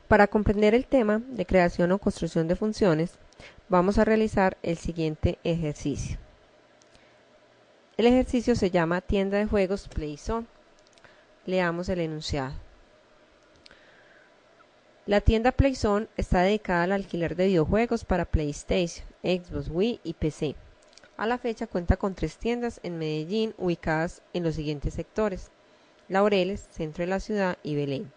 Para comprender el tema de creación o construcción de funciones, vamos a realizar el siguiente ejercicio. El ejercicio se llama tienda de juegos PlayZone. Leamos el enunciado. La tienda PlayZone está dedicada al alquiler de videojuegos para PlayStation, Xbox, Wii y PC. A la fecha cuenta con 3 tiendas en Medellín ubicadas en los siguientes sectores: Laureles, centro de la ciudad, y Belén.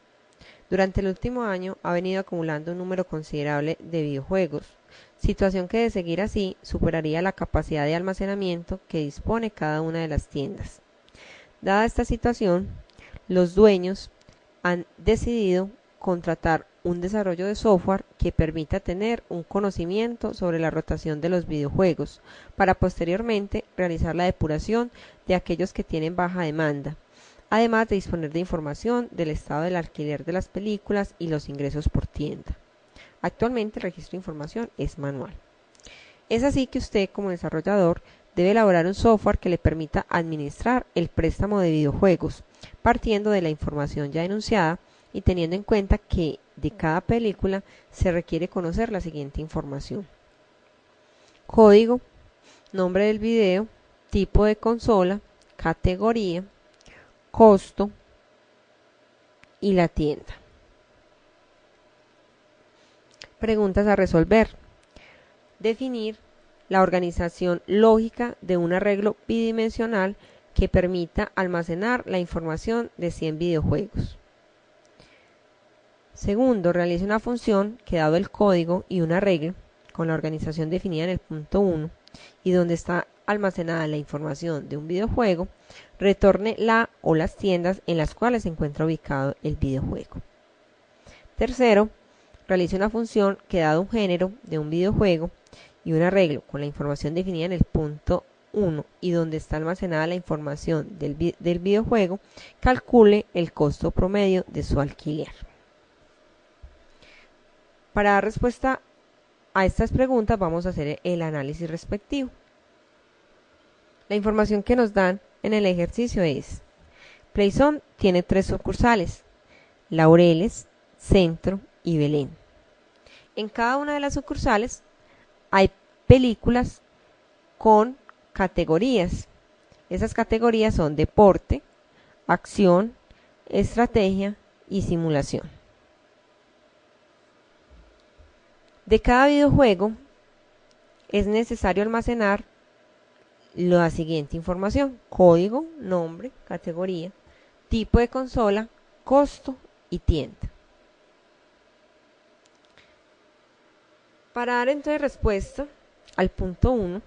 Durante el último año ha venido acumulando un número considerable de videojuegos, situación que de seguir así superaría la capacidad de almacenamiento que dispone cada una de las tiendas. Dada esta situación, los dueños han decidido contratar un desarrollo de software que permita tener un conocimiento sobre la rotación de los videojuegos, para posteriormente realizar la depuración de aquellos que tienen baja demanda, además de disponer de información del estado del alquiler de las películas y los ingresos por tienda. Actualmente el registro de información es manual. Es así que usted, como desarrollador, debe elaborar un software que le permita administrar el préstamo de videojuegos, partiendo de la información ya enunciada y teniendo en cuenta que de cada película se requiere conocer la siguiente información: código, nombre del video, tipo de consola, categoría, costo y la tienda. Preguntas a resolver. Definir la organización lógica de un arreglo bidimensional que permita almacenar la información de 100 videojuegos. Segundo, realice una función que, dado el código y un arreglo con la organización definida en el punto 1 y donde está almacenada la información de un videojuego, retorne la o las tiendas en las cuales se encuentra ubicado el videojuego. Tercero, realice una función que, dado un género de un videojuego y un arreglo con la información definida en el punto 1 y donde está almacenada la información del videojuego, calcule el costo promedio de su alquiler. Para dar respuesta a estas preguntas vamos a hacer el análisis respectivo. La información que nos dan en el ejercicio es: PlayZone tiene 3 sucursales: Laureles, Centro y Belén. En cada una de las sucursales hay películas con categorías. Esas categorías son deporte, acción, estrategia y simulación. De cada videojuego es necesario almacenar la siguiente información: código, nombre, categoría, tipo de consola, costo y tienda. Para dar entonces respuesta al punto 1,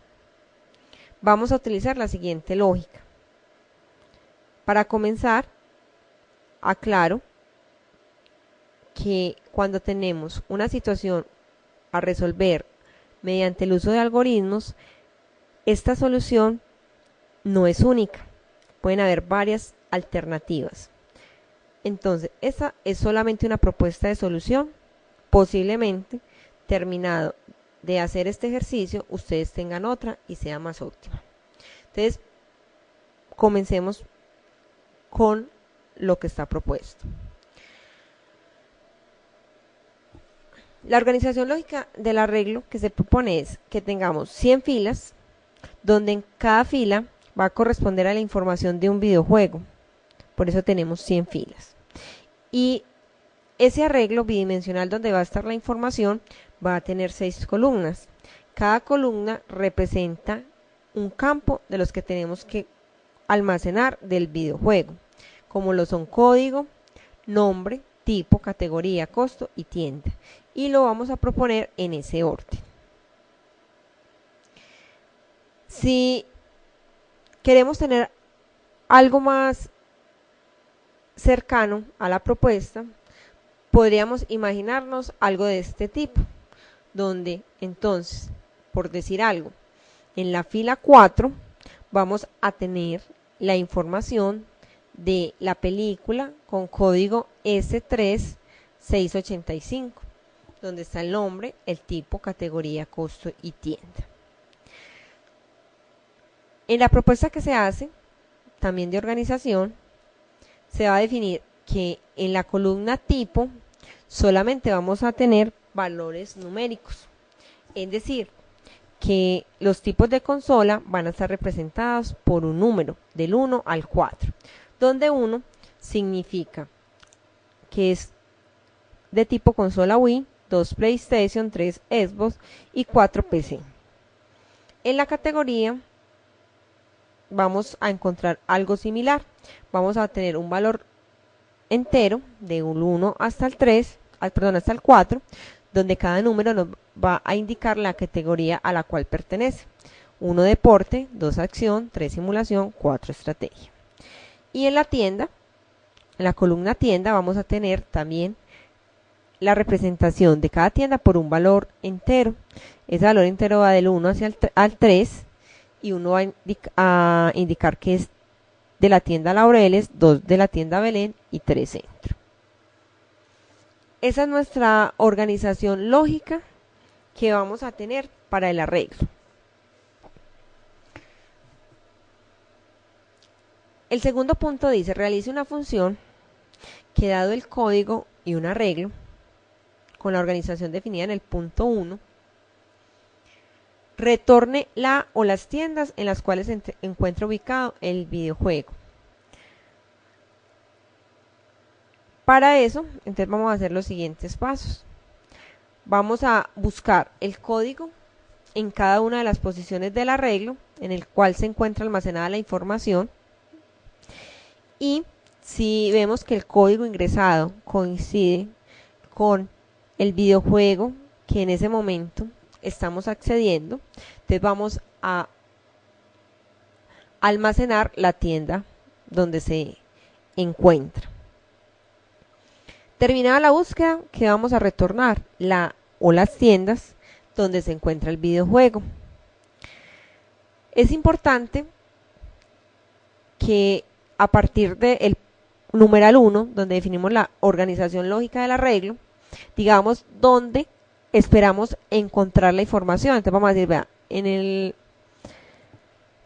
vamos a utilizar la siguiente lógica. Para comenzar, aclaro que cuando tenemos una situación a resolver mediante el uso de algoritmos, esta solución no es única, pueden haber varias alternativas. Entonces, esta es solamente una propuesta de solución. Posiblemente, terminado de hacer este ejercicio, ustedes tengan otra y sea más óptima. Entonces, comencemos con lo que está propuesto. La organización lógica del arreglo que se propone es que tengamos 100 filas, donde en cada fila va a corresponder a la información de un videojuego. Por eso tenemos 100 filas. Y ese arreglo bidimensional donde va a estar la información va a tener 6 columnas. Cada columna representa un campo de los que tenemos que almacenar del videojuego, como lo son código, nombre, tipo, categoría, costo y tienda. Y lo vamos a proponer en ese orden. Si queremos tener algo más cercano a la propuesta, podríamos imaginarnos algo de este tipo, donde entonces, por decir algo, en la fila 4 vamos a tener la información de la película con código S3685, donde está el nombre, el tipo, categoría, costo y tienda. En la propuesta que se hace, también de organización, se va a definir que en la columna tipo solamente vamos a tener valores numéricos. Es decir, que los tipos de consola van a estar representados por un número del 1 al 4, donde 1 significa que es de tipo consola Wii, 2 PlayStation, 3 Xbox y 4 PC. En la categoría vamos a encontrar algo similar. Vamos a tener un valor entero de un 1 hasta el 3, hasta el 4, donde cada número nos va a indicar la categoría a la cual pertenece. 1 deporte, 2 acción, 3 simulación, 4 estrategia. Y en la tienda, en la columna tienda, vamos a tener también la representación de cada tienda por un valor entero. Ese valor entero va del 1 al 3 y uno va a indicar que es de la tienda Laureles, 2 de la tienda Belén y 3 Centro. Esa es nuestra organización lógica que vamos a tener para el arreglo. El segundo punto dice, realice una función que dado el código y un arreglo, con la organización definida en el punto 1, retorne la o las tiendas en las cuales se encuentra ubicado el videojuego. Para eso, entonces vamos a hacer los siguientes pasos. Vamos a buscar el código en cada una de las posiciones del arreglo en el cual se encuentra almacenada la información. Y si vemos que el código ingresado coincide con el videojuego que en ese momento estamos accediendo, entonces vamos a almacenar la tienda donde se encuentra. Terminada la búsqueda, ¿qué vamos a retornar? La o las tiendas donde se encuentra el videojuego. Es importante que a partir del numeral 1, donde definimos la organización lógica del arreglo, digamos dónde esperamos encontrar la información. Entonces vamos a decir, vea, en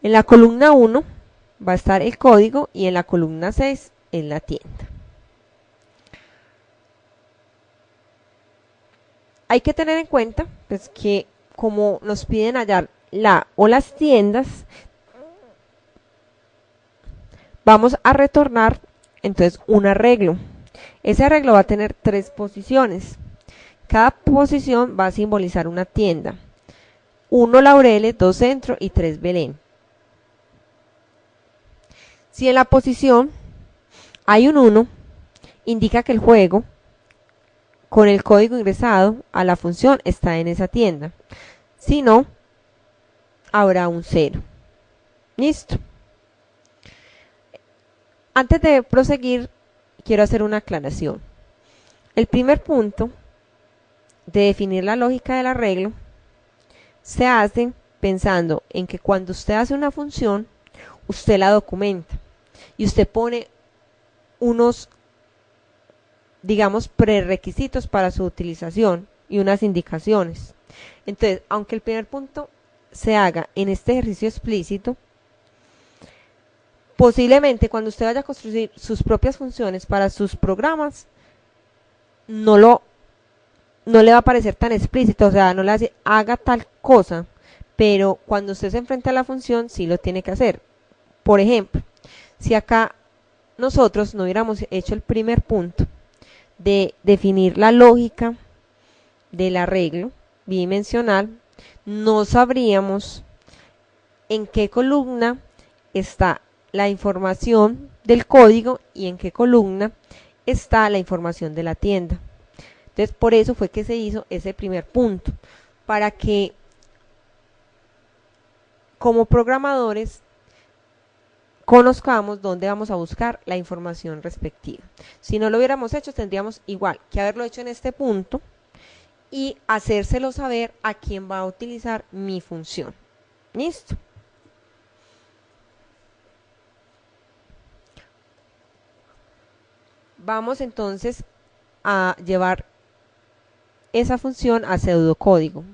la columna 1 va a estar el código y en la columna 6 es la tienda. Hay que tener en cuenta pues, que como nos piden hallar la o las tiendas, vamos a retornar entonces un arreglo. Ese arreglo va a tener 3 posiciones. Cada posición va a simbolizar una tienda. 1 Laureles, 2 Centro y 3 Belén. Si en la posición hay un 1, indica que el juego con el código ingresado a la función está en esa tienda. Si no, habrá un 0. Listo. Antes de proseguir, quiero hacer una aclaración. El primer punto de definir la lógica del arreglo se hace pensando en que cuando usted hace una función, usted la documenta y usted pone unos, digamos, prerequisitos para su utilización y unas indicaciones. Entonces, aunque el primer punto se haga en este ejercicio explícito, posiblemente cuando usted vaya a construir sus propias funciones para sus programas, no le va a parecer tan explícito, o sea, no le hace haga tal cosa, pero cuando usted se enfrenta a la función, sí lo tiene que hacer. Por ejemplo, si acá nosotros no hubiéramos hecho el primer punto de definir la lógica del arreglo bidimensional, no sabríamos en qué columna está la información del código y en qué columna está la información de la tienda. Entonces, por eso fue que se hizo ese primer punto, para que como programadores conozcamos dónde vamos a buscar la información respectiva. Si no lo hubiéramos hecho, tendríamos igual que haberlo hecho en este punto y hacérselo saber a quién va a utilizar mi función. ¿Listo? Vamos entonces a llevar esa función a pseudocódigo.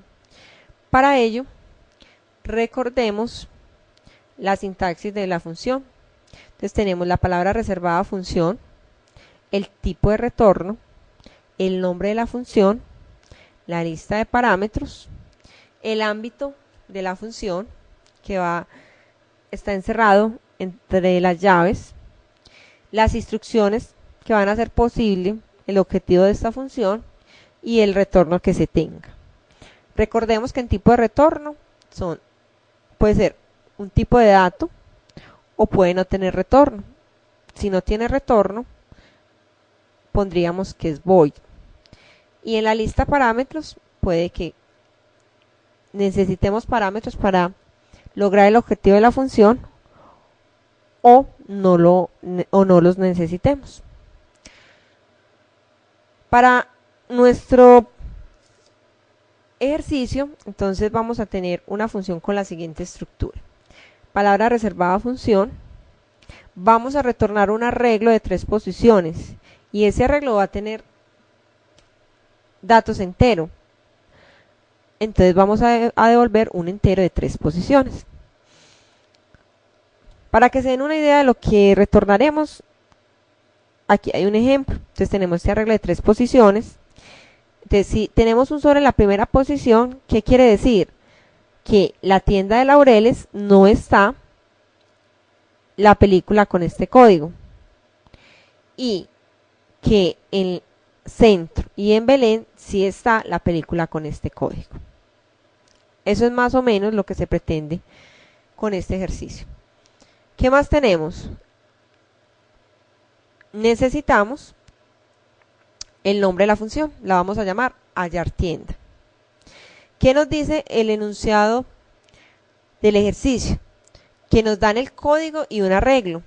Para ello, recordemos la sintaxis de la función. Entonces tenemos la palabra reservada función, el tipo de retorno, el nombre de la función, la lista de parámetros, el ámbito de la función que está encerrado entre las llaves, las instrucciones que van a hacer posible el objetivo de esta función y el retorno que se tenga. Recordemos que en tipo de retorno puede ser un tipo de dato o puede no tener retorno. Si no tiene retorno, pondríamos que es void. Y en la lista parámetros puede que necesitemos parámetros para lograr el objetivo de la función o no los necesitemos. Para nuestro ejercicio, entonces vamos a tener una función con la siguiente estructura. Palabra reservada función. Vamos a retornar un arreglo de 3 posiciones y ese arreglo va a tener datos entero. Entonces vamos a devolver un entero de 3 posiciones. Para que se den una idea de lo que retornaremos, aquí hay un ejemplo. Entonces tenemos este arreglo de 3 posiciones. Entonces si tenemos un sobre en la primera posición, ¿qué quiere decir? Que la tienda de Laureles no está la película con este código. Y que en Centro y en Belén sí está la película con este código. Eso es más o menos lo que se pretende con este ejercicio. ¿Qué más tenemos? Necesitamos el nombre de la función. La vamos a llamar hallar tienda. ¿Qué nos dice el enunciado del ejercicio? Que nos dan el código y un arreglo.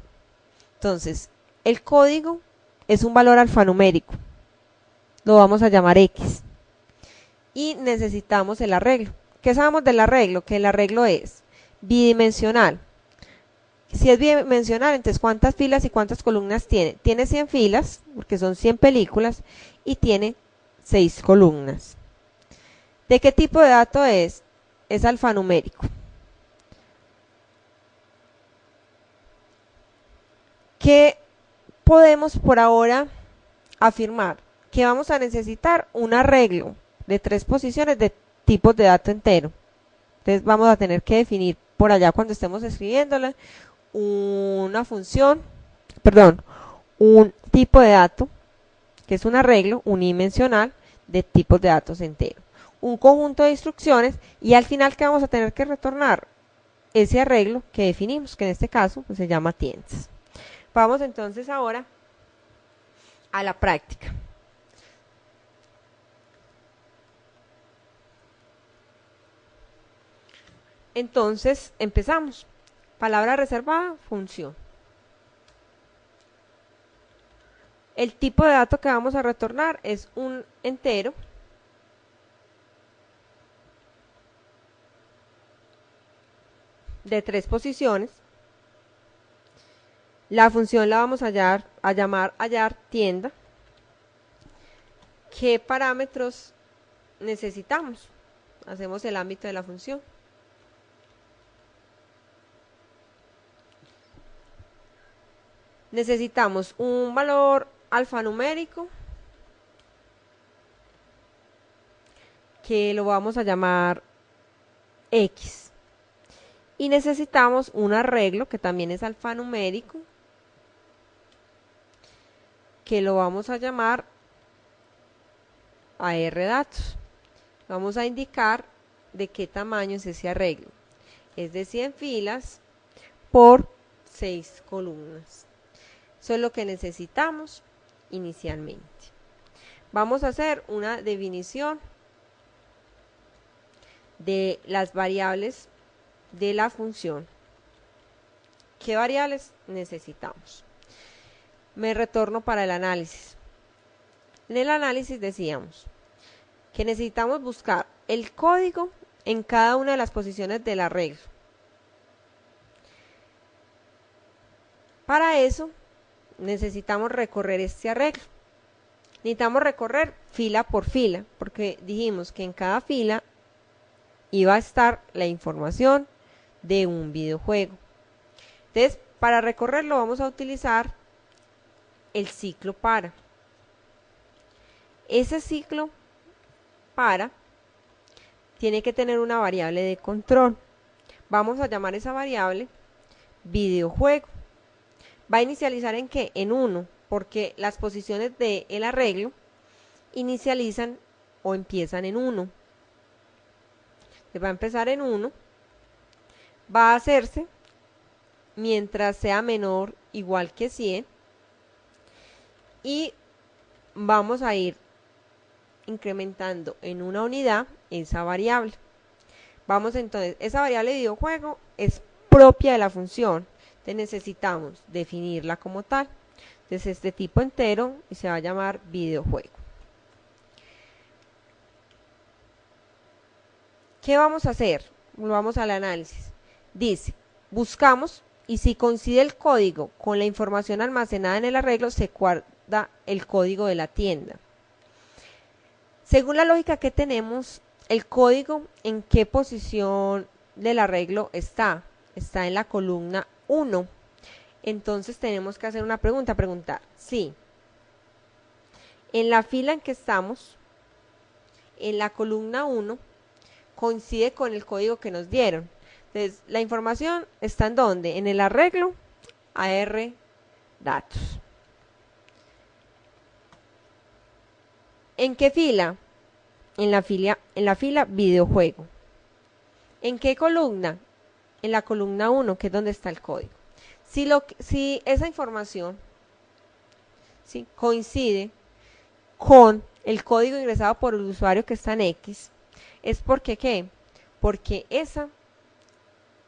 Entonces, el código es un valor alfanumérico. Lo vamos a llamar X. Y necesitamos el arreglo. ¿Qué sabemos del arreglo? Que el arreglo es bidimensional. Si es bidimensional, entonces ¿cuántas filas y cuántas columnas tiene? Tiene 100 filas, porque son 100 películas, y tiene 6 columnas. ¿De qué tipo de dato es? Es alfanumérico. ¿Qué podemos por ahora afirmar? Que vamos a necesitar un arreglo de 3 posiciones de tipos de dato entero. Entonces vamos a tener que definir por allá cuando estemos escribiéndola una función, un tipo de dato, que es un arreglo unidimensional de tipos de datos enteros. Un conjunto de instrucciones y al final que vamos a tener que retornar ese arreglo que definimos, que en este caso pues, se llama tiendas. Vamos entonces ahora a la práctica. Entonces empezamos. Palabra reservada, función. El tipo de dato que vamos a retornar es un entero. De 3 posiciones. La función la vamos a llamar hallar tienda. ¿Qué parámetros necesitamos? Hacemos el ámbito de la función. Necesitamos un valor alfanumérico que lo vamos a llamar X. Y necesitamos un arreglo que también es alfanumérico que lo vamos a llamar ARDatos. Vamos a indicar de qué tamaño es ese arreglo. Es de 100 filas por 6 columnas. Eso es lo que necesitamos inicialmente. Vamos a hacer una definición de las variables de la función. ¿Qué variables necesitamos? Me retorno para el análisis. En el análisis decíamos que necesitamos buscar el código en cada una de las posiciones del arreglo. Para eso necesitamos recorrer este arreglo. Necesitamos recorrer fila por fila, porque dijimos que en cada fila iba a estar la información de un videojuego. Entonces, para recorrerlo vamos a utilizar el ciclo para. Ese ciclo para tiene que tener una variable de control. Vamos a llamar esa variable videojuego. Va a inicializar en qué? En 1, porque las posiciones del arreglo inicializan o empiezan en 1. Va a empezar en 1, va a hacerse mientras sea menor o igual que 100 y vamos a ir incrementando en una unidad esa variable. Vamos entonces, esa variable de videojuego es propia de la función, entonces necesitamos definirla como tal. Entonces este tipo entero y se va a llamar videojuego. ¿Qué vamos a hacer? Volvamos al análisis. Dice, buscamos y si coincide el código con la información almacenada en el arreglo, se guarda el código de la tienda. Según la lógica que tenemos, el código en qué posición del arreglo está en la columna 1. Entonces tenemos que hacer una preguntar si en la fila en que estamos, en la columna 1, coincide con el código que nos dieron. Entonces, la información está en ¿dónde? En el arreglo AR datos. ¿En qué fila? En la fila videojuego. ¿En qué columna? En la columna 1, que es donde está el código. Si esa información coincide con el código ingresado por el usuario que está en X, es porque ¿qué? Porque esa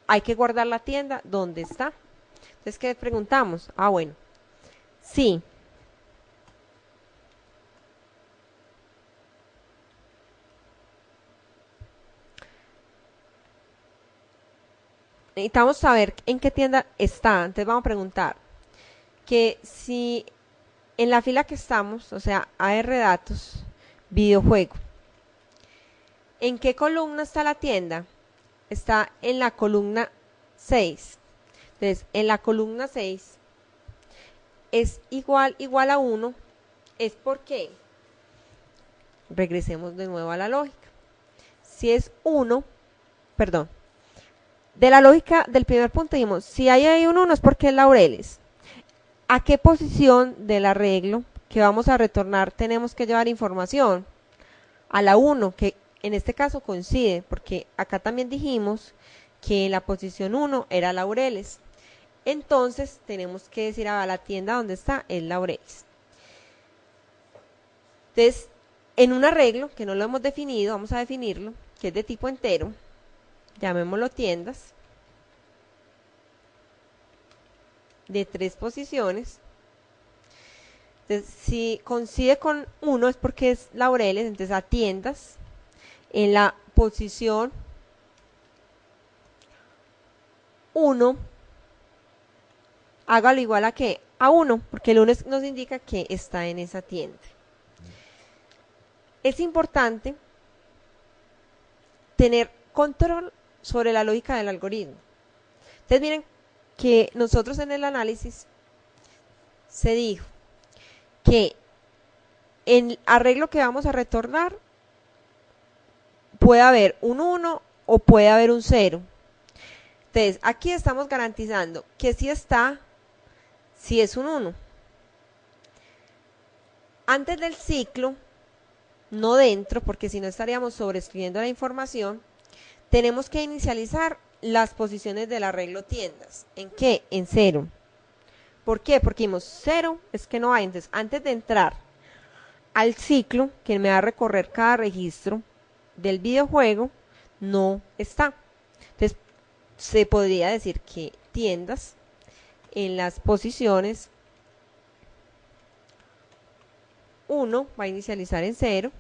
hay que guardar la tienda donde está. Entonces, ¿qué preguntamos? Bueno, sí. Necesitamos saber en qué tienda está. Entonces vamos a preguntar que si en la fila que estamos, o sea, AR datos, videojuego, ¿en qué columna está la tienda? Está en la columna 6. Entonces, en la columna 6 es igual a 1. Es porque, regresemos de nuevo a la lógica. Si es 1, perdón, de la lógica del primer punto dijimos, si hay un 1 es porque es laureles. ¿A qué posición del arreglo que vamos a retornar tenemos que llevar información? A la 1, que en este caso coincide, porque acá también dijimos que la posición 1 era laureles. Entonces tenemos que decir a la tienda donde está es laureles. Entonces, en un arreglo que no lo hemos definido, vamos a definirlo, que es de tipo entero, llamémoslo tiendas, de 3 posiciones. Entonces, si coincide con 1 es porque es laureles, entonces a tiendas, en la posición 1, hágalo igual a ¿qué? A 1, porque el 1 nos indica que está en esa tienda. Es importante tener control sobre la lógica del algoritmo. Entonces miren que nosotros en el análisis se dijo que en el arreglo que vamos a retornar puede haber un 1 o puede haber un 0. Entonces aquí estamos garantizando que si está, si es un 1. Antes del ciclo, no dentro, porque si no estaríamos sobreescribiendo la información, tenemos que inicializar las posiciones del arreglo tiendas. ¿En qué? En 0. ¿Por qué? Porque dijimos 0 es que no hay. Entonces, antes de entrar al ciclo que me va a recorrer cada registro del videojuego, no está. Entonces, se podría decir que tiendas en las posiciones 1 va a inicializar en 0.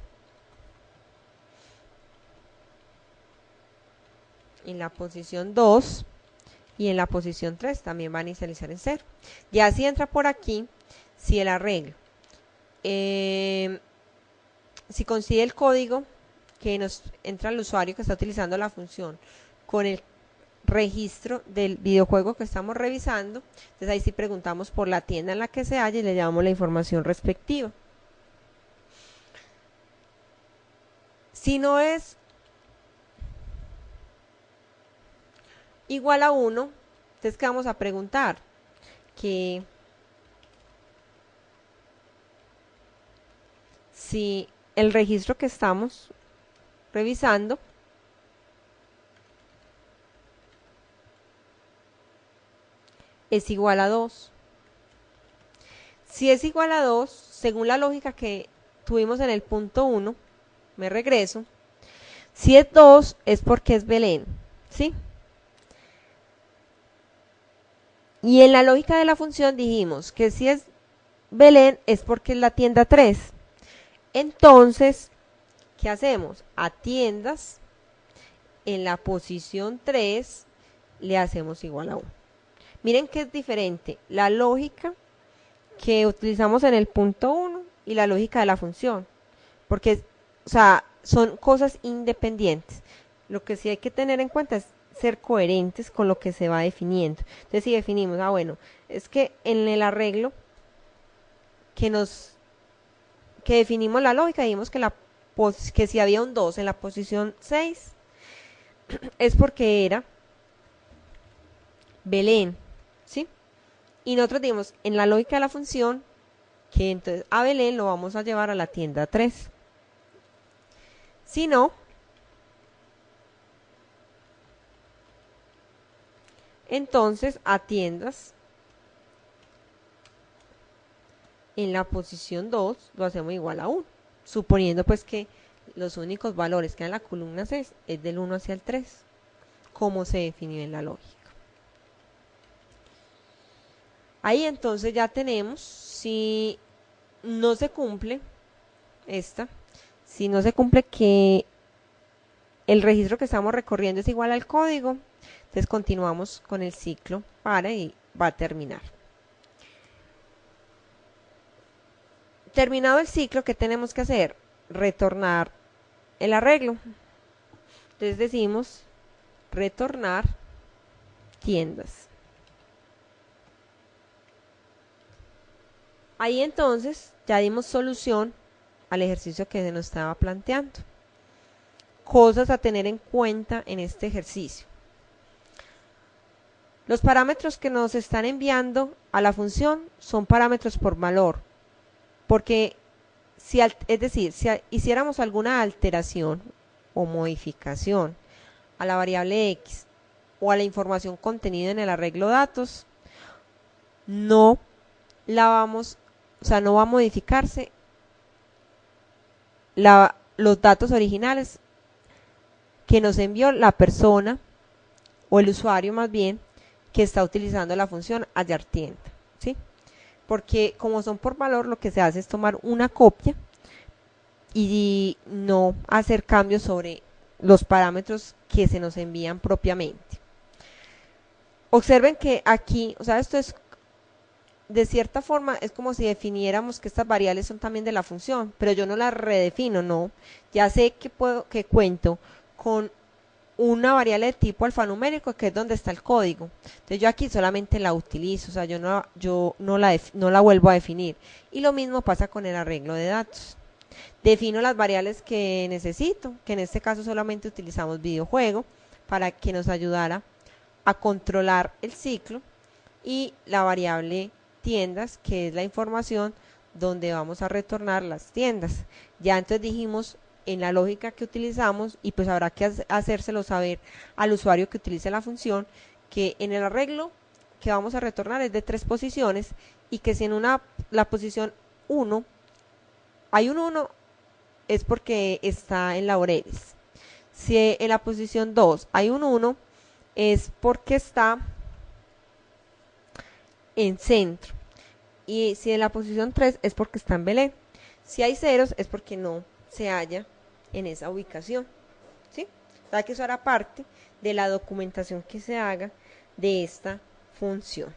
En la posición 2 y en la posición 3 también va a inicializar en 0. Ya si entra por aquí, si el arreglo, si coincide el código que nos entra el usuario que está utilizando la función con el registro del videojuego que estamos revisando, entonces ahí sí preguntamos por la tienda en la que se halla y le llamamos la información respectiva. Si no es igual a 1, entonces ¿qué vamos a preguntar? Que si el registro que estamos revisando es igual a 2. Si es igual a 2, según la lógica que tuvimos en el punto 1, me regreso. Si es 2 es porque es Belén, ¿sí? Y en la lógica de la función dijimos que si es Belén es porque es la tienda 3. Entonces, ¿qué hacemos? A tiendas en la posición 3 le hacemos igual a 1. Miren que es diferente la lógica que utilizamos en el punto 1 y la lógica de la función. Porque, o sea, son cosas independientes. Lo que sí hay que tener en cuenta es ser coherentes con lo que se va definiendo. Entonces, si definimos, bueno, es que en el arreglo que definimos la lógica, dijimos que si había un 2 en la posición 6, es porque era Belén, ¿sí? Y nosotros dijimos, en la lógica de la función, que entonces a Belén lo vamos a llevar a la tienda 3. Si no, entonces a tiendas en la posición 2 lo hacemos igual a 1, suponiendo pues que los únicos valores que hay en la columna 6 es del 1 hacia el 3, como se definió en la lógica. Ahí entonces ya tenemos, si no se cumple si no se cumple que el registro que estamos recorriendo es igual al código, entonces continuamos con el ciclo y va a terminar. Terminado el ciclo, ¿qué tenemos que hacer? Retornar el arreglo. Entonces decimos retornar tiendas. Ahí entonces ya dimos solución al ejercicio que se nos estaba planteando. Cosas a tener en cuenta en este ejercicio. Los parámetros que nos están enviando a la función son parámetros por valor, porque es decir, si hiciéramos alguna alteración o modificación a la variable x o a la información contenida en el arreglo datos, no va a modificarse los datos originales que nos envió la persona o el usuario más bien que está utilizando la función hallar tienda, ¿sí? Porque como son por valor, lo que se hace es tomar una copia y no hacer cambios sobre los parámetros que se nos envían propiamente. Observen que aquí, esto es de cierta forma es como si definiéramos que estas variables son también de la función, pero yo no las redefino, no. Ya sé que cuento con una variable de tipo alfanumérico, que es donde está el código. Entonces yo aquí solamente la utilizo, yo no la vuelvo a definir. Y lo mismo pasa con el arreglo de datos. Defino las variables que necesito, que en este caso solamente utilizamos videojuego para que nos ayudara a controlar el ciclo, y la variable tiendas, que es la información donde vamos a retornar las tiendas. Ya entonces dijimos en la lógica que utilizamos, y pues habrá que hacérselo saber al usuario que utilice la función, que en el arreglo que vamos a retornar es de 3 posiciones, y que si en la posición 1 hay un 1 es porque está en laureles. Si en la posición 2 hay un 1 es porque está en centro, y si en la posición 3 es porque está en Belén. Si hay ceros es porque no se halla en esa ubicación, ¿sí? O sea que eso hará parte de la documentación que se haga de esta función.